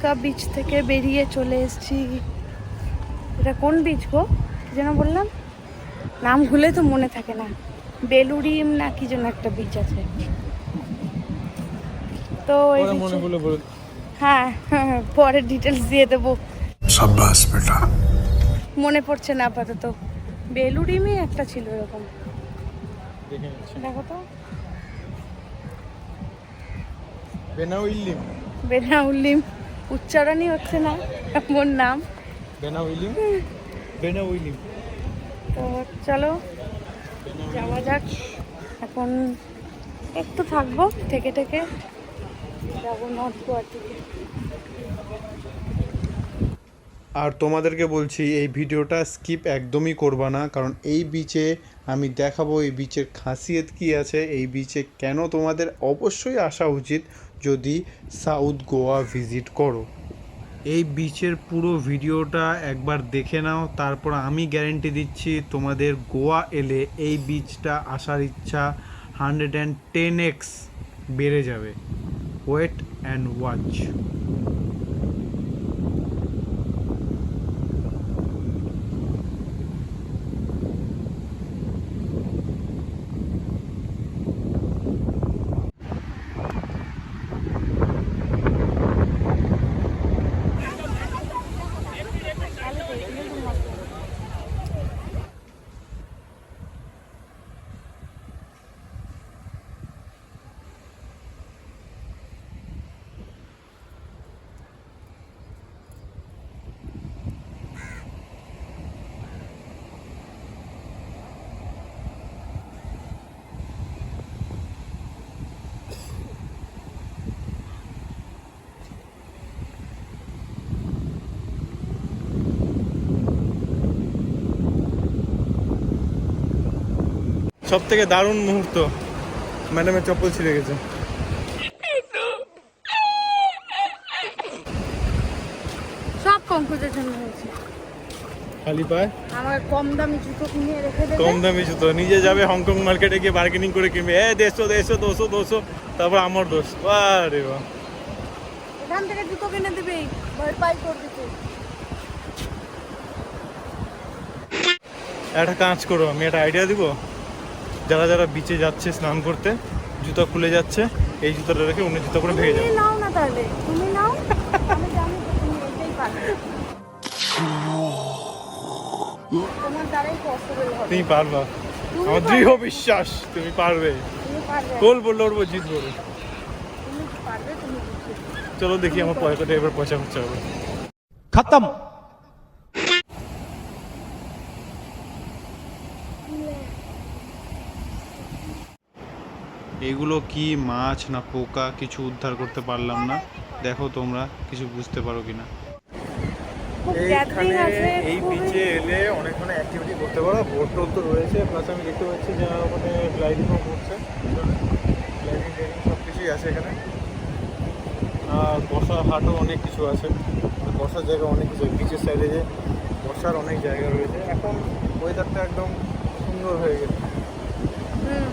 Chilka beach থেকে বেরিয়ে চলে এসেছি। এটা কোন বিচ গো যেন বললাম, নাম ভুলে তো মনে থাকে না, বেলুড়িম না কি যেন একটা বিচ আছে। তো হ্যাঁ হ্যাঁ, পরে ডিটেলস দিয়ে দেবো। शाबाश बेटा। মনে পড়ছে না আপাতত, বেলুড়িমই একটা ছিল এরকম। দেখো তো, বেনাউইলিম। বেনাউলিম উচ্চারণই হচ্ছে না এমন নাম। বেনাউইলিম। তো চলো যাওয়া যাক। এখন একটু থাকবো, থেকে থেকে যাবো নর্থ গোয়ার দিকে। আর তোমাদেরকে বলছি এই ভিডিওটা স্কিপ একদমই করবা না, কারণ এই বিচে আমি দেখাবো এই বিচের খাসিয়ত কী আছে, এই বিচে কেন তোমাদের অবশ্যই আসা উচিত যদি সাউথ গোয়া ভিজিট করো। এই বিচের পুরো ভিডিওটা একবার দেখে নাও, তারপর আমি গ্যারেন্টি দিচ্ছি তোমাদের গোয়া এলে এই বিচটা আসার ইচ্ছা 110x বেড়ে যাবে। Wait and watch. সব থেকে দারুণ মুহূর্ত, ম্যাডামের চপ্পল ছিঁড়ে গেছে। সব কঙ্কুজের জন্য হয়েছে। খালি পায় আমার কম দামি জুতো কিনে রেখে দেবে। কম দামি জুতো নিজে যাবে হংকং মার্কেটে গিয়ে বার্গেনিং করে কিনবে, 150 200 তারপর আমার দোষ। আরে বাহ, এখান থেকে জুতো কিনে দিবি, ভরপাই করে দিতে। একটা কাজ করো, আমি একটা আইডিয়া দিব, যারা যারা বিচে যাচ্ছে স্নান করতে, জুতো খুলে যাচ্ছে, এই জুতোটা রেখে অন্য জুতো করে ভেঙে যাবে। তুমি নাও না, তাহলে তুমি নাও, আমি জানি তো তুমি এটাই পারবে। তোমার দ্বারাই পসিবল হবে। তুমি পারবা, তুমি আমার দৃঢ় বিশ্বাস তুমি পারবে। তুমি পারবে, গোল বললে উঠবো, জিতবো। তুমি পারবে, তুমি জিতবে। চলো দেখি আমার পয়সাটা এবার পয়সা খরচা হবে। खत्म। এগুলো কি মাছ না পোকা কিছু উদ্ধার করতে পারলাম না, দেখো তোমরা কিছু বুঝতে পারো কিনা। খুব গ্যাদারিং আছে, এই খুবই- বিচে এলে অনেক ধরনের অ্যাক্টিভিটি করতে পারো, বোট টোট তো রয়েছে, প্লাস আমি দেখতে পাচ্ছি যা মানে গ্লাইডিংও করছে, গ্লাইডিং ট্রেনিং সব কিছুই আছে এখানে। আর বসার হাটও অনেক কিছু আছে, বসার জায়গা অনেক কিছু, বিচের সাইডে যে বসার অনেক জায়গা রয়েছে। এখন ওয়েদারটা একদম সুন্দর হয়ে গেছে। হুম।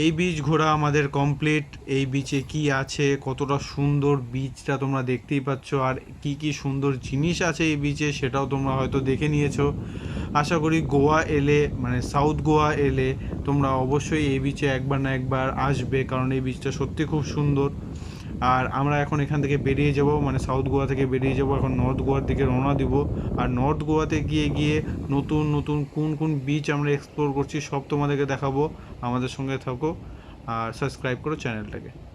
এই বিচ ঘোরা আমাদের কমপ্লিট। এই বিচে কি আছে, কতটা সুন্দর বিচটা তোমরা দেখতেই পাচ্ছ, আর কি কি সুন্দর জিনিস আছে এই বিচে সেটাও তোমরা হয়তো দেখে নিয়েছো। আশা করি গোয়া এলে মানে সাউথ গোয়া এলে তোমরা অবশ্যই এই বিচে একবার না একবার আসবে, কারণ এই বিচটা সত্যি খুব সুন্দর। আর আমরা এখন এখান থেকে বেরিয়ে যাব, মানে সাউথ গোয়া থেকে বেরিয়ে যাব, এখন নর্থ গোয়ার দিকে রওনা দিব। আর নর্থ গোয়াতে গিয়ে গিয়ে নতুন নতুন কোন কোন বিচ আমরা এক্সপ্লোর করছি সব তোমাদেরকে দেখাবো। আমাদের সঙ্গে থাকো আর সাবস্ক্রাইব করো চ্যানেলটাকে।